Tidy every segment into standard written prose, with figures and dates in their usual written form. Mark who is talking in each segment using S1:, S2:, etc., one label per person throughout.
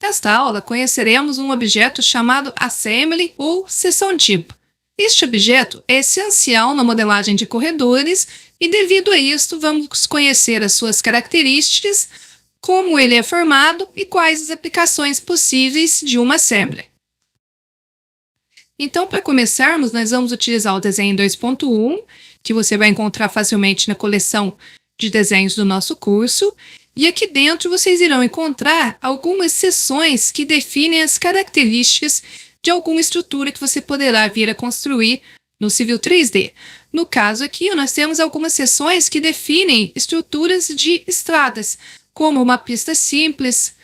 S1: Nesta aula, conheceremos um objeto chamado assembly ou seção tipo. Este objeto é essencial na modelagem de corredores e, devido a isto, vamos conhecer as suas características, como ele é formado e quais as aplicações possíveis de uma assembly. Então, para começarmos, nós vamos utilizar o desenho 2.1, que você vai encontrar facilmente na coleção de desenhos do nosso curso. E aqui dentro vocês irão encontrar algumas seções que definem as características de alguma estrutura que você poderá vir a construir no Civil 3D. No caso aqui, nós temos algumas seções que definem estruturas de estradas, como uma pista simples,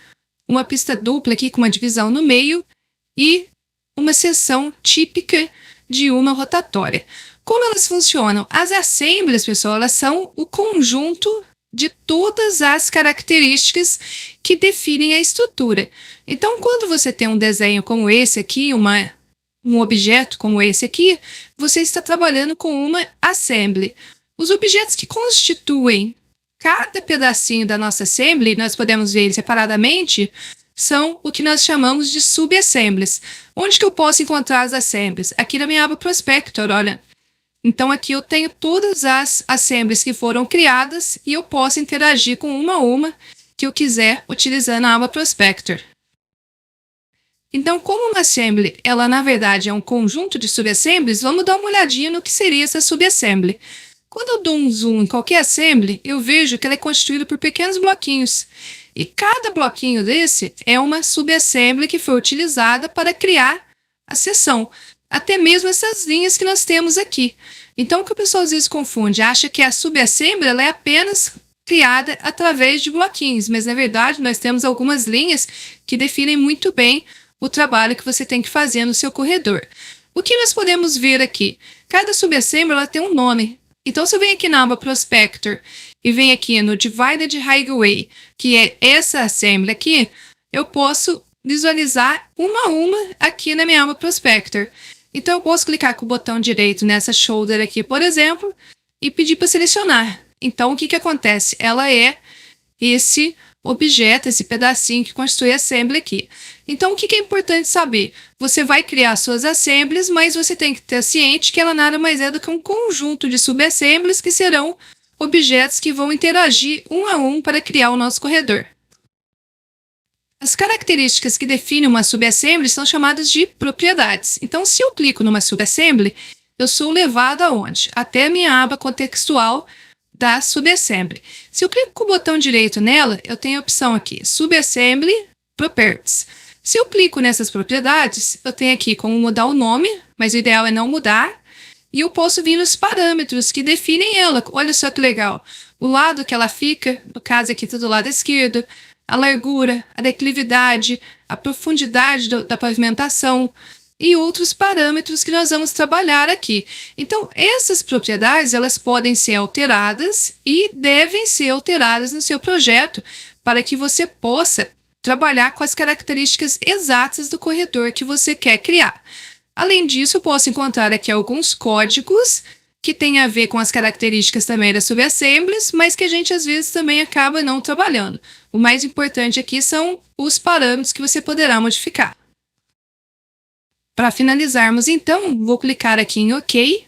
S1: uma pista dupla aqui com uma divisão no meio e uma seção típica de uma rotatória. Como elas funcionam? As assemblies, pessoal, elas são o conjunto de todas as características que definem a estrutura. Então, quando você tem um desenho como esse aqui, um objeto como esse aqui, você está trabalhando com uma assembly. Os objetos que constituem cada pedacinho da nossa assembly, nós podemos ver eles separadamente, são o que nós chamamos de subassemblies. Onde que eu posso encontrar as assemblies? Aqui na minha aba Prospector, olha. Então aqui eu tenho todas as assemblies que foram criadas e eu posso interagir com uma a uma que eu quiser utilizando a aba Prospector. Então, como uma assembly, ela na verdade é um conjunto de subassemblies, vamos dar uma olhadinha no que seria essa subassembly. Quando eu dou um zoom em qualquer assembly, eu vejo que ela é constituída por pequenos bloquinhos. E cada bloquinho desse é uma subassembly que foi utilizada para criar a seção. Até mesmo essas linhas que nós temos aqui. Então, o que o pessoal às vezes confunde, acha que a subassembly ela é apenas criada através de bloquinhos, mas na verdade nós temos algumas linhas que definem muito bem o trabalho que você tem que fazer no seu corredor. O que nós podemos ver aqui? Cada subassembly ela tem um nome. Então, se eu venho aqui na aba Prospector e venho aqui no Divided Highway, que é essa assembly aqui, eu posso visualizar uma a uma aqui na minha aba Prospector. Então, eu posso clicar com o botão direito nessa shoulder aqui, por exemplo, e pedir para selecionar. Então, o que acontece? Ela é esse objeto, esse pedacinho que constitui a assembly aqui. Então, o que é importante saber? Você vai criar suas assemblies, mas você tem que ter ciente que ela nada mais é do que um conjunto de subassemblies que serão objetos que vão interagir um a um para criar o nosso corredor. As características que definem uma subassembly são chamadas de propriedades. Então, se eu clico numa subassembly, eu sou levado aonde? Até a minha aba contextual da subassembly. Se eu clico com o botão direito nela, eu tenho a opção aqui, Subassembly Properties. Se eu clico nessas propriedades, eu tenho aqui como mudar o nome, mas o ideal é não mudar. E eu posso vir nos parâmetros que definem ela. Olha só que legal. O lado que ela fica, no caso aqui do lado esquerdo, a largura, a declividade, a profundidade da pavimentação e outros parâmetros que nós vamos trabalhar aqui. Então, essas propriedades elas podem ser alteradas e devem ser alteradas no seu projeto para que você possa trabalhar com as características exatas do corredor que você quer criar. Além disso, eu posso encontrar aqui alguns códigos que tem a ver com as características também das subassemblies, mas que a gente às vezes também acaba não trabalhando. O mais importante aqui são os parâmetros que você poderá modificar. Para finalizarmos então, vou clicar aqui em OK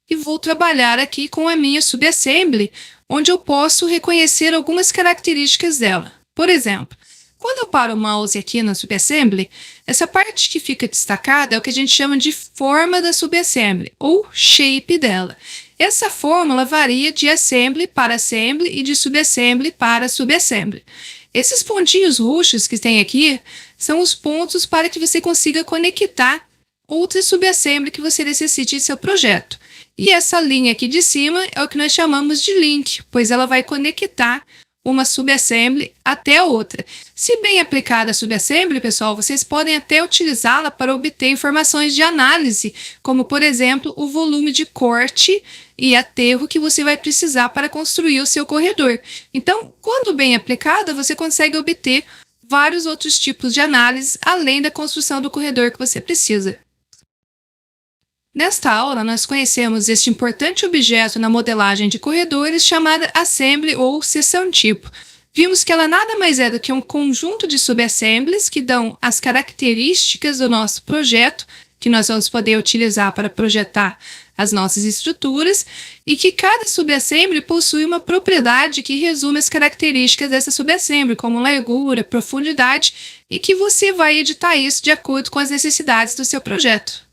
S1: e vou trabalhar aqui com a minha subassembly, onde eu posso reconhecer algumas características dela. Por exemplo, quando eu paro o mouse aqui na subassembly, essa parte que fica destacada é o que a gente chama de forma da subassembly, ou shape dela. Essa fórmula varia de assembly para assembly e de subassembly para subassembly. Esses pontinhos roxos que tem aqui são os pontos para que você consiga conectar outra subassembly que você necessite em seu projeto. E essa linha aqui de cima é o que nós chamamos de link, pois ela vai conectar uma subassembly até a outra. Se bem aplicada a subassembly, pessoal, vocês podem até utilizá-la para obter informações de análise, como, por exemplo, o volume de corte e aterro que você vai precisar para construir o seu corredor. Então, quando bem aplicada, você consegue obter vários outros tipos de análise, além da construção do corredor que você precisa. Nesta aula, nós conhecemos este importante objeto na modelagem de corredores chamada assembly ou seção tipo. vimos que ela nada mais é do que um conjunto de subassemblies que dão as características do nosso projeto, que nós vamos poder utilizar para projetar as nossas estruturas, e que cada subassembly possui uma propriedade que resume as características dessa subassembly, como largura, profundidade, e que você vai editar isso de acordo com as necessidades do seu projeto.